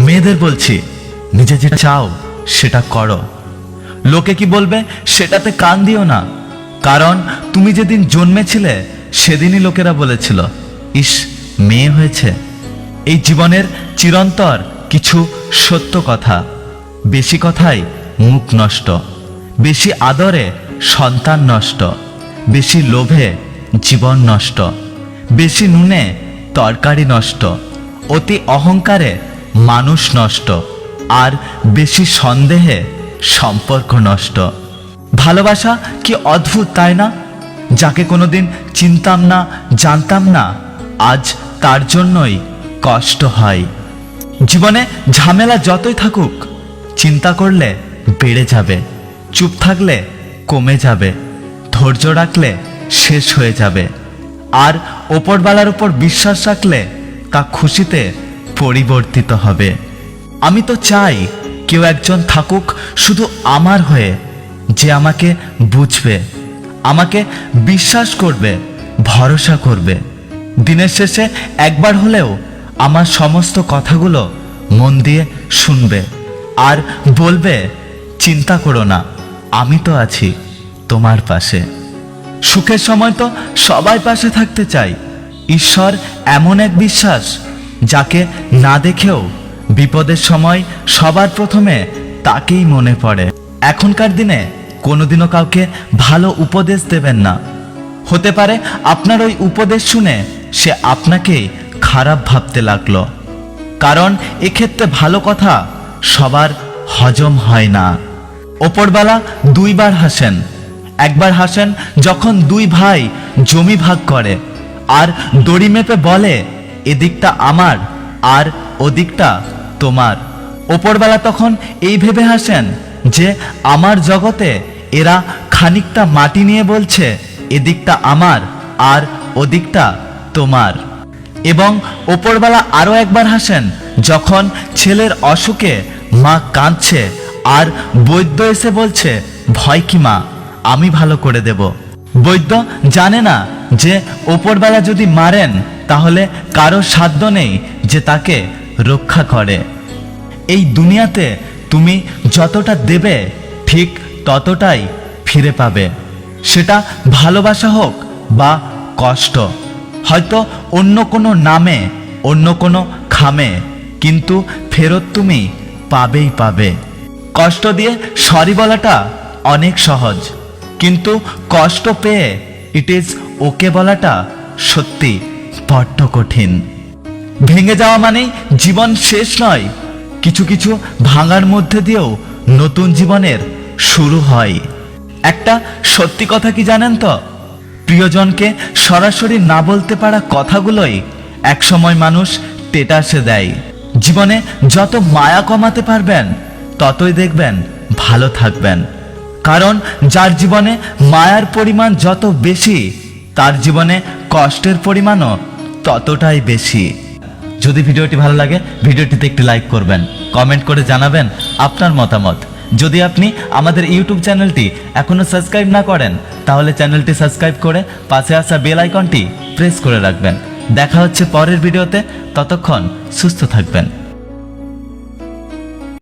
মেয়েদের বলছি, নিজে যেটা চাও সেটা করো। লোকে কি বলবে সেটাতে কান দিও না, কারণ তুমি যেদিন জন্মেছিলে সেদিনই লোকেরা বলেছিল, ইস মেয়ে হয়েছে। এই জীবনের চিরন্তর কিছু সত্য কথা। বেশি কথায় মুখ নষ্ট, বেশি আদরে সন্তান নষ্ট, বেশি লোভে জীবন নষ্ট, বেশি নুনে তরকারি নষ্ট, অতি অহংকারে মানুষ নষ্ট, আর বেশি সন্দেহে সম্পর্ক নষ্ট। ভালোবাসা কি অদ্ভুত তাই না? যাকে কোনোদিন চিনতাম না, জানতাম না, আজ তার জন্যই কষ্ট হয়। জীবনে ঝামেলা যতই থাকুক, চিন্তা করলে বেড়ে যাবে, চুপ থাকলে কমে যাবে, ধৈর্য রাখলে শেষ হয়ে যাবে, আর ওপরওয়ালার উপর বিশ্বাস রাখলে তা খুশিতে পরিবর্তিত হবে। আমি তো চাই কেউ একজন থাকুক শুধু আমার হয়ে, যে আমাকে বুঝবে, আমাকে বিশ্বাস করবে, ভরসা করবে। দিনের শেষে একবার হলেও আমার সমস্ত কথাগুলো মন দিয়ে শুনবে আর বলবে, চিন্তা করো না, আমি তো আছি তোমার পাশে। সুখের সময় তো সবাই পাশে থাকতে চাই। ঈশ্বর এমন এক বিশ্বাস, যাকে না দেখেও বিপদের সময় সবার প্রথমে তাকেই মনে পড়ে। এখনকার দিনে কোনোদিনও কাউকে ভালো উপদেশ দেবেন না। হতে পারে আপনার ওই উপদেশ শুনে সে আপনাকেই খারাপ ভাবতে লাগলো, কারণ এক্ষেত্রে ভালো কথা সবার হজম হয় না। ওপরওয়ালা দুইবার হাসেন। একবার হাসেন যখন দুই ভাই জমি ভাগ করে আর দড়ি মেপে বলে, এদিকটা আমার আর ওদিকটা তোমার। ওপরওয়ালা তখন এই ভেবে হাসেন যে আমার জগতে এরা খানিকটা মাটি নিয়ে বলছে, এদিকটা আমার আর ওদিকটা তোমার। এবং ওপরওয়ালা আরও একবার হাসেন যখন ছেলের অসুখে মা কাঁদছে আর বৈদ্য এসে বলছে, ভয় কি মা, আমি ভালো করে দেব। বৈদ্য জানে না যে ওপরওয়ালা যদি মারেন তাহলে কারো সাধ্য নেই যে তাকে রক্ষা করে। এই দুনিয়াতে তুমি যতটা দেবে ঠিক ততটাই ফিরে পাবে, সেটা ভালোবাসা হোক বা কষ্ট, হয়তো অন্য কোনো নামে, অন্য কোনো খামে, কিন্তু ফেরত তুমি পাবেই পাবে। কষ্ট দিয়ে সরি বলাটা অনেক সহজ, কিন্তু কষ্ট পেয়ে ইট ইজ ওকে বলাটা সত্যি বড্ড কঠিন। ভেঙে যাওয়া মানেই জীবন শেষ নয়, কিছু কিছু ভাঙার মধ্যে দিয়েও নতুন জীবনের শুরু হয়। একটা সত্যি কথা কি জানেন তো, প্রিয়জনকে সরাসরি না বলতে পারা কথাগুলোই একসময় মানুষ টেটাসে দেয়। জীবনে যত মায়া কমাতে পারবেন ততই দেখবেন ভালো থাকবেন, কারণ যার জীবনে মায়ার পরিমাণ যত বেশি, তার জীবনে কষ্টের পরিমাণও ততটাই বেশি। যদি ভিডিওটি ভালো লাগে ভিডিওটিতে একটি লাইক করবেন, কমেন্ট করে জানাবেন আপনার মতামত। যদি আপনি আমাদের ইউটিউব চ্যানেলটি এখনো সাবস্ক্রাইব না করেন তাহলে চ্যানেলটি সাবস্ক্রাইব করে পাশে আসা বেল আইকনটি প্রেস করে রাখবেন। দেখা হচ্ছে পরের ভিডিওতে, ততক্ষণ সুস্থ থাকবেন।